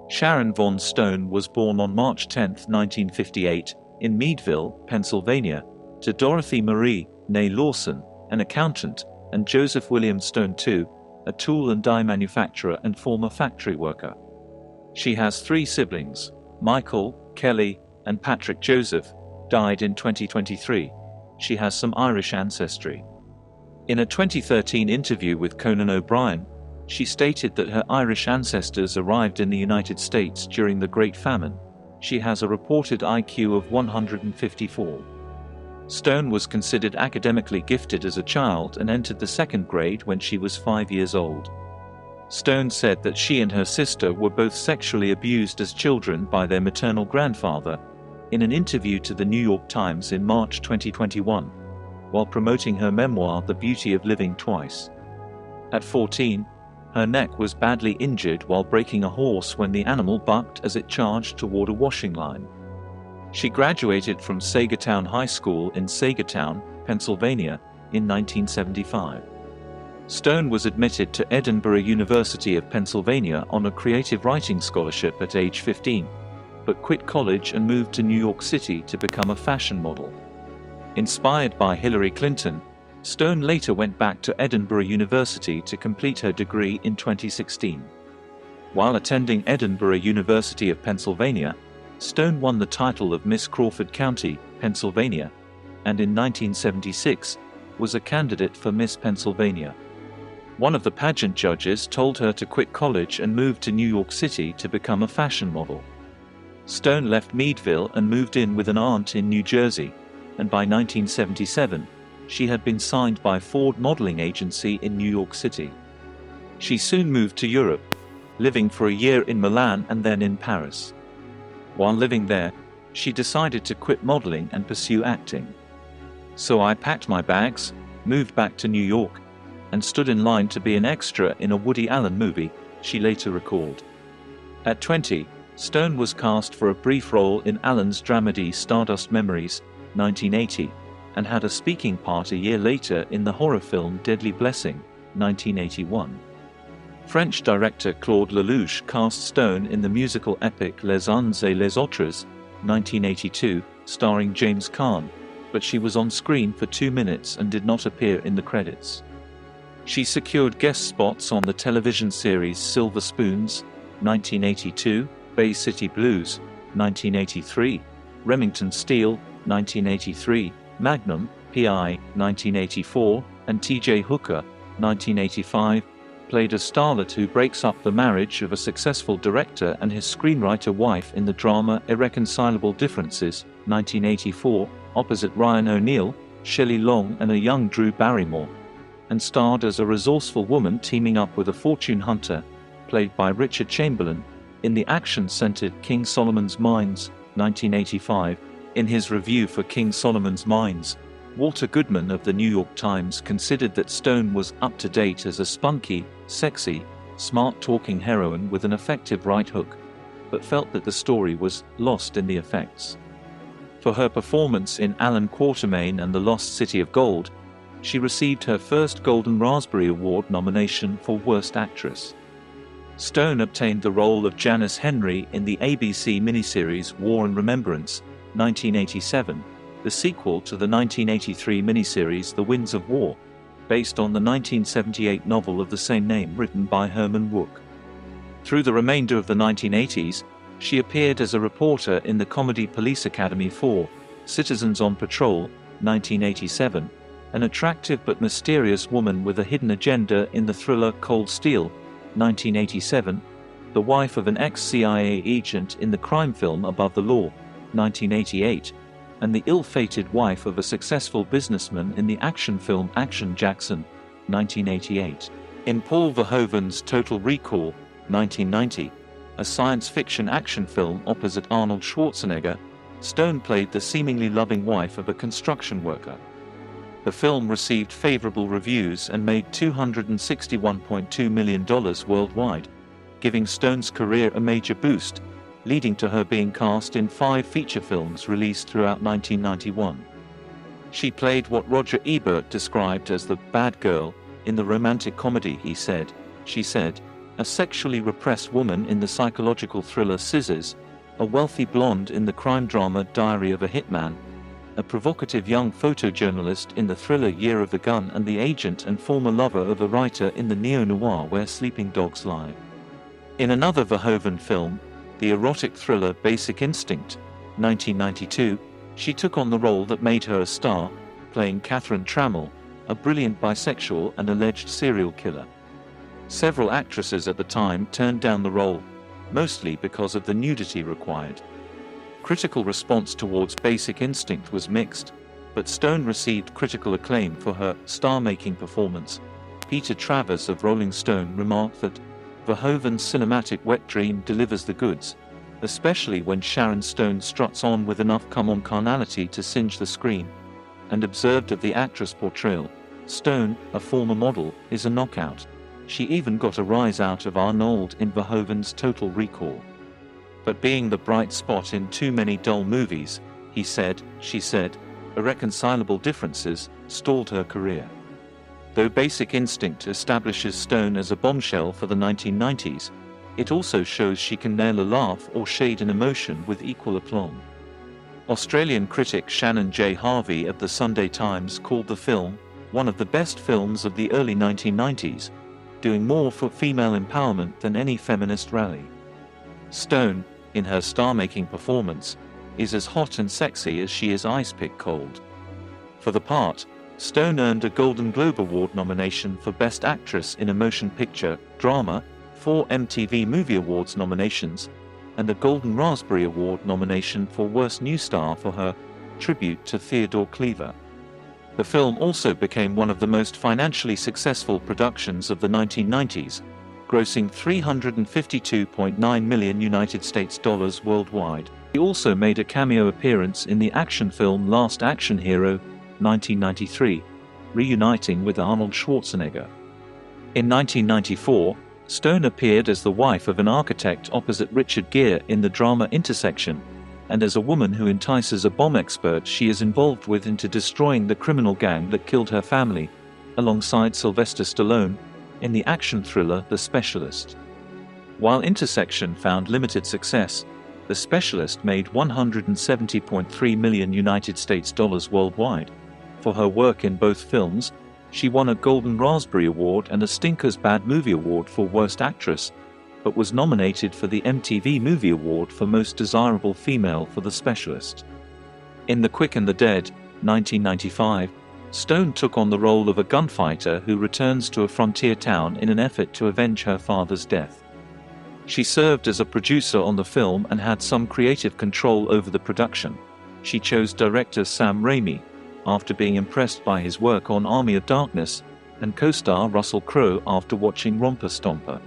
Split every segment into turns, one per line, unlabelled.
Sharon Von Stone was born on March 10, 1958, in Meadville, Pennsylvania, to Dorothy Marie, née Lawson, an accountant, and Joseph William Stone II, a tool and die manufacturer and former factory worker. She has 3 siblings: Michael, Kelly, and Patrick. Joseph died in 2023. She has some Irish ancestry. In a 2013 interview with Conan O'Brien, she stated that her Irish ancestors arrived in the United States during the Great Famine. She has a reported IQ of 154. Stone was considered academically gifted as a child and entered the 2nd grade when she was 5 years old. Stone said that she and her sister were both sexually abused as children by their maternal grandfather, in an interview to the New York Times in March 2021, while promoting her memoir The Beauty of Living Twice. At 14, her neck was badly injured while breaking a horse when the animal bucked as it charged toward a washing line. She graduated from Sagertown High School in Sagertown, Pennsylvania, in 1975. Stone was admitted to Edinburgh University of Pennsylvania on a creative writing scholarship at age 15, but quit college and moved to New York City to become a fashion model. Inspired by Hillary Clinton, Stone later went back to Edinburgh University to complete her degree in 2016. While attending Edinburgh University of Pennsylvania, Stone won the title of Miss Crawford County, Pennsylvania, and in 1976 was a candidate for Miss Pennsylvania. One of the pageant judges told her to quit college and move to New York City to become a fashion model. Stone left Meadville and moved in with an aunt in New Jersey, and by 1977, she had been signed by Ford Modeling Agency in New York City. She soon moved to Europe, living for a year in Milan and then in Paris. While living there, she decided to quit modeling and pursue acting. "So I packed my bags, moved back to New York, and stood in line to be an extra in a Woody Allen movie," she later recalled. At 20, Stone was cast for a brief role in Allen's dramedy Stardust Memories, 1980, and had a speaking part a year later in the horror film Deadly Blessing, 1981. French director Claude Lelouch cast Stone in the musical epic Les Uns et les Autres, 1982, starring James Caan, but she was on screen for 2 minutes and did not appear in the credits. She secured guest spots on the television series Silver Spoons, 1982, Bay City Blues, 1983, Remington Steele, 1983, Magnum, P.I., 1984, and T.J. Hooker, 1985, played a starlet who breaks up the marriage of a successful director and his screenwriter wife in the drama Irreconcilable Differences, 1984, opposite Ryan O'Neal, Shelley Long and a young Drew Barrymore, and starred as a resourceful woman teaming up with a fortune hunter, played by Richard Chamberlain, in the action-centered King Solomon's Mines, 1985. In his review for King Solomon's Mines, Walter Goodman of the New York Times considered that Stone was up to date as a spunky, sexy, smart-talking heroine with an effective right hook, but felt that the story was lost in the effects. For her performance in Alan Quatermain and the Lost City of Gold, she received her first Golden Raspberry Award nomination for Worst Actress. Stone obtained the role of Janice Henry in the ABC miniseries War and Remembrance, 1987, the sequel to the 1983 miniseries The Winds of War, based on the 1978 novel of the same name written by Herman Wouk. Through the remainder of the 1980s, she appeared as a reporter in the comedy Police Academy 4, Citizens on Patrol, 1987, an attractive but mysterious woman with a hidden agenda in the thriller Cold Steel, 1987, the wife of an ex-CIA agent in the crime film Above the Law, 1988, and the ill-fated wife of a successful businessman in the action film Action Jackson, 1988. In Paul Verhoeven's Total Recall, 1990, a science fiction action film opposite Arnold Schwarzenegger, Stone played the seemingly loving wife of a construction worker. The film received favorable reviews and made $261.2 million worldwide, giving Stone's career a major boost, leading to her being cast in 5 feature films released throughout 1991. She played what Roger Ebert described as the bad girl in the romantic comedy She said, a sexually repressed woman in the psychological thriller Scissors, a wealthy blonde in the crime drama Diary of a Hitman, a provocative young photojournalist in the thriller Year of the Gun, and the agent and former lover of a writer in the neo-noir Where Sleeping Dogs Lie. In another Verhoeven film, the erotic thriller Basic Instinct, 1992, she took on the role that made her a star, playing Catherine Trammell, a brilliant bisexual and alleged serial killer. Several actresses at the time turned down the role, mostly because of the nudity required. Critical response towards Basic Instinct was mixed, but Stone received critical acclaim for her star-making performance. Peter Travers of Rolling Stone remarked that Verhoeven's cinematic wet dream delivers the goods, especially when Sharon Stone struts on with enough come-on carnality to singe the screen, and observed of the actress' portrayal, Stone, a former model, is a knockout. She even got a rise out of Arnold in Verhoeven's Total Recall. But being the bright spot in too many dull movies, she said, irreconcilable differences stalled her career. Though Basic Instinct establishes Stone as a bombshell for the 1990s, it also shows she can nail a laugh or shade an emotion with equal aplomb. Australian critic Shannon J. Harvey of the Sunday Times called the film one of the best films of the early 1990s, doing more for female empowerment than any feminist rally. Stone, in her star-making performance, is as hot and sexy as she is ice-pick cold. For the part, Stone earned a Golden Globe Award nomination for Best Actress in a Motion Picture, Drama, 4 MTV Movie Awards nominations, and a Golden Raspberry Award nomination for Worst New Star for her tribute to Theodore Cleaver. The film also became one of the most financially successful productions of the 1990s, grossing $352.9 million United States dollars worldwide. He also made a cameo appearance in the action film Last Action Hero, 1993, reuniting with Arnold Schwarzenegger. In 1994, Stone appeared as the wife of an architect opposite Richard Gere in the drama Intersection, and as a woman who entices a bomb expert she is involved with into destroying the criminal gang that killed her family, alongside Sylvester Stallone, in the action thriller The Specialist. While Intersection found limited success, The Specialist made $170.3 million United States dollars worldwide. For her work in both films, she won a Golden Raspberry Award and a Stinker's Bad Movie Award for Worst Actress, but was nominated for the MTV Movie Award for Most Desirable Female for The Specialist. In The Quick and the Dead, 1995, Stone took on the role of a gunfighter who returns to a frontier town in an effort to avenge her father's death. She served as a producer on the film and had some creative control over the production. She chose director Sam Raimi, after being impressed by his work on Army of Darkness, and co-star Russell Crowe after watching Romper Stomper.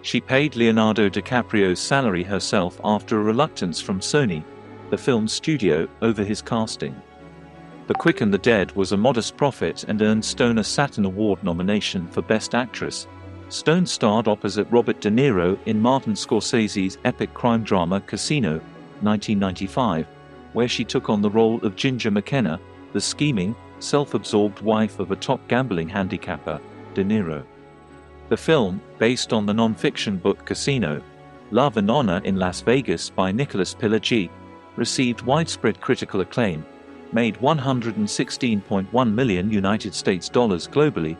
She paid Leonardo DiCaprio's salary herself after a reluctance from Sony, the film studio, over his casting. The Quick and the Dead was a modest profit and earned Stone a Saturn Award nomination for Best Actress. Stone starred opposite Robert De Niro in Martin Scorsese's epic crime drama Casino, 1995, where she took on the role of Ginger McKenna, the scheming, self-absorbed wife of a top gambling handicapper, De Niro. The film, based on the non-fiction book Casino, Love and Honor in Las Vegas by Nicholas Pileggi, received widespread critical acclaim, made $116.1 million United States dollars globally,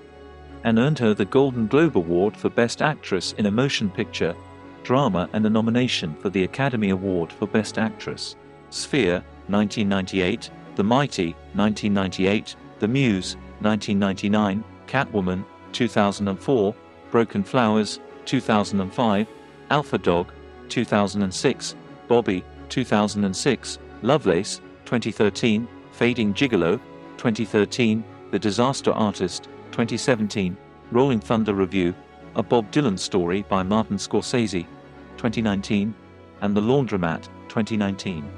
and earned her the Golden Globe Award for Best Actress in a Motion Picture, Drama, and a nomination for the Academy Award for Best Actress. Sphere, 1998, The Mighty, 1998, The Muse, 1999, Catwoman, 2004, Broken Flowers, 2005, Alpha Dog, 2006, Bobby, 2006, Lovelace, 2013, Fading Gigolo, 2013, The Disaster Artist, 2017, Rolling Thunder Review, A Bob Dylan Story by Martin Scorsese, 2019, and The Laundromat, 2019.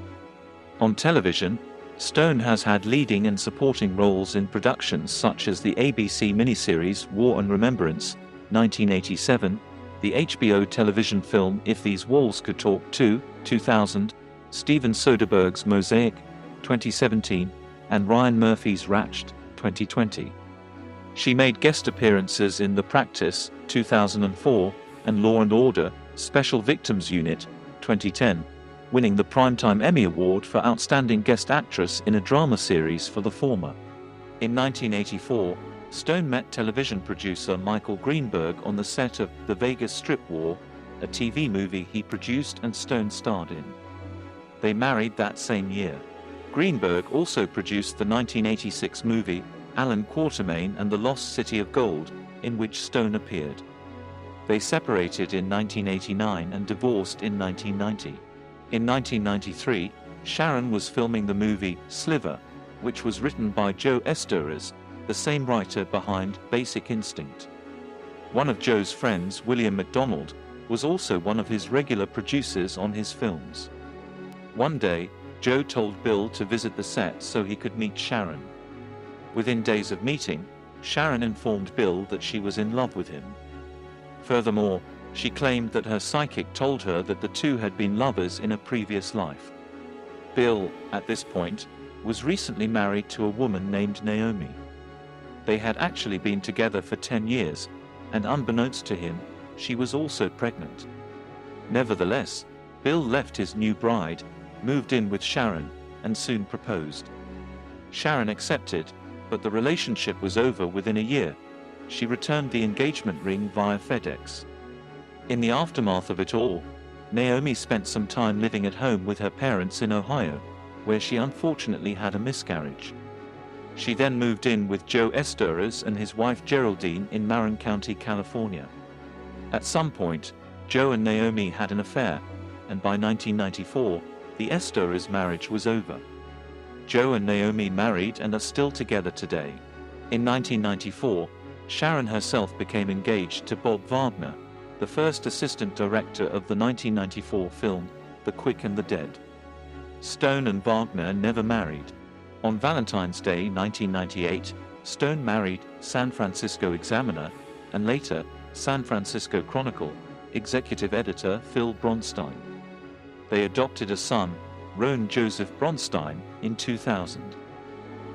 On television, Stone has had leading and supporting roles in productions such as the ABC miniseries War and Remembrance, 1987, the HBO television film If These Walls Could Talk Too, 2000, Steven Soderbergh's Mosaic, 2017, and Ryan Murphy's Ratched, 2020. She made guest appearances in The Practice, 2004, and Law & Order, Special Victims Unit, 2010, winning the Primetime Emmy Award for Outstanding Guest Actress in a Drama Series for the former. In 1984, Stone met television producer Michael Greenberg on the set of The Vegas Strip War, a TV movie he produced and Stone starred in. They married that same year. Greenberg also produced the 1986 movie Alan Quatermain and the Lost City of Gold, in which Stone appeared. They separated in 1989 and divorced in 1990. In 1993, Sharon was filming the movie Sliver, which was written by Joe Estorres, the same writer behind Basic Instinct. One of Joe's friends, William McDonald, was also one of his regular producers on his films. One day, Joe told Bill to visit the set so he could meet Sharon. Within days of meeting, Sharon informed Bill that she was in love with him. Furthermore, she claimed that her psychic told her that the two had been lovers in a previous life. Bill, at this point, was recently married to a woman named Naomi. They had actually been together for 10 years, and unbeknownst to him, she was also pregnant. Nevertheless, Bill left his new bride, moved in with Sharon, and soon proposed. Sharon accepted, but the relationship was over within a year. She returned the engagement ring via FedEx. In the aftermath of it all, Naomi spent some time living at home with her parents in Ohio, where she unfortunately had a miscarriage. She then moved in with Joe Estorres and his wife Geraldine in Marin County, California. At some point, Joe and Naomi had an affair, and by 1994, the Estorres marriage was over. Joe and Naomi married and are still together today. In 1994, Sharon herself became engaged to Bob Wagner, the first assistant director of the 1994 film, The Quick and the Dead. Stone and Wagner never married. On Valentine's Day 1998, Stone married San Francisco Examiner, and later, San Francisco Chronicle, executive editor Phil Bronstein. They adopted a son, Roan Joseph Bronstein, in 2000.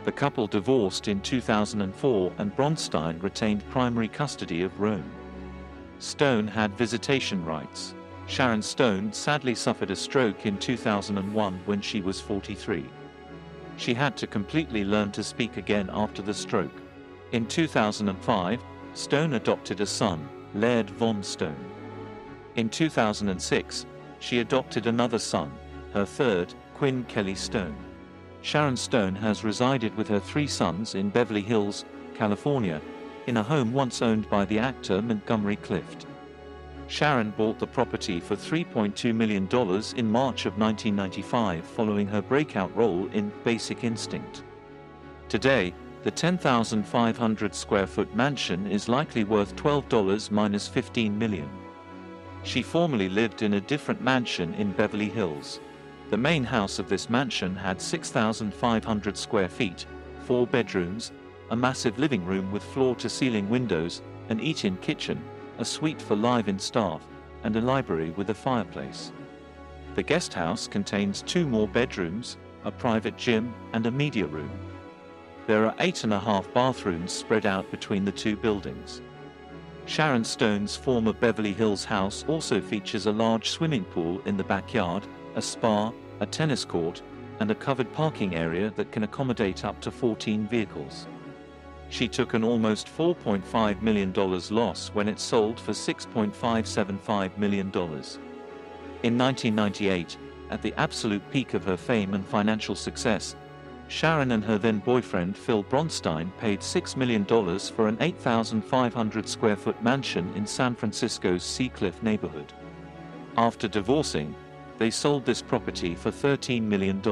The couple divorced in 2004 and Bronstein retained primary custody of Roan. Stone had visitation rights. Sharon Stone sadly suffered a stroke in 2001 when she was 43. She had to completely learn to speak again after the stroke. In 2005, Stone adopted a son, Laird Von Stone. In 2006, she adopted another son, her third, Quinn Kelly Stone. Sharon Stone has resided with her 3 sons in Beverly Hills, California, in a home once owned by the actor Montgomery Clift. Sharon bought the property for $3.2 million in March of 1995 following her breakout role in Basic Instinct. Today, the 10,500 square foot mansion is likely worth $12 minus $15 million. She formerly lived in a different mansion in Beverly Hills. The main house of this mansion had 6,500 square feet, 4 bedrooms, a massive living room with floor-to-ceiling windows, an eat-in kitchen, a suite for live-in staff, and a library with a fireplace. The guest house contains 2 more bedrooms, a private gym, and a media room. There are 8.5 bathrooms spread out between the 2 buildings. Sharon Stone's former Beverly Hills house also features a large swimming pool in the backyard, a spa, a tennis court, and a covered parking area that can accommodate up to 14 vehicles. She took an almost $4.5 million loss when it sold for $6.575 million. In 1998, at the absolute peak of her fame and financial success, Sharon and her then-boyfriend Phil Bronstein paid $6 million for an 8,500 square foot mansion in San Francisco's Seacliff neighborhood. After divorcing, they sold this property for $13 million.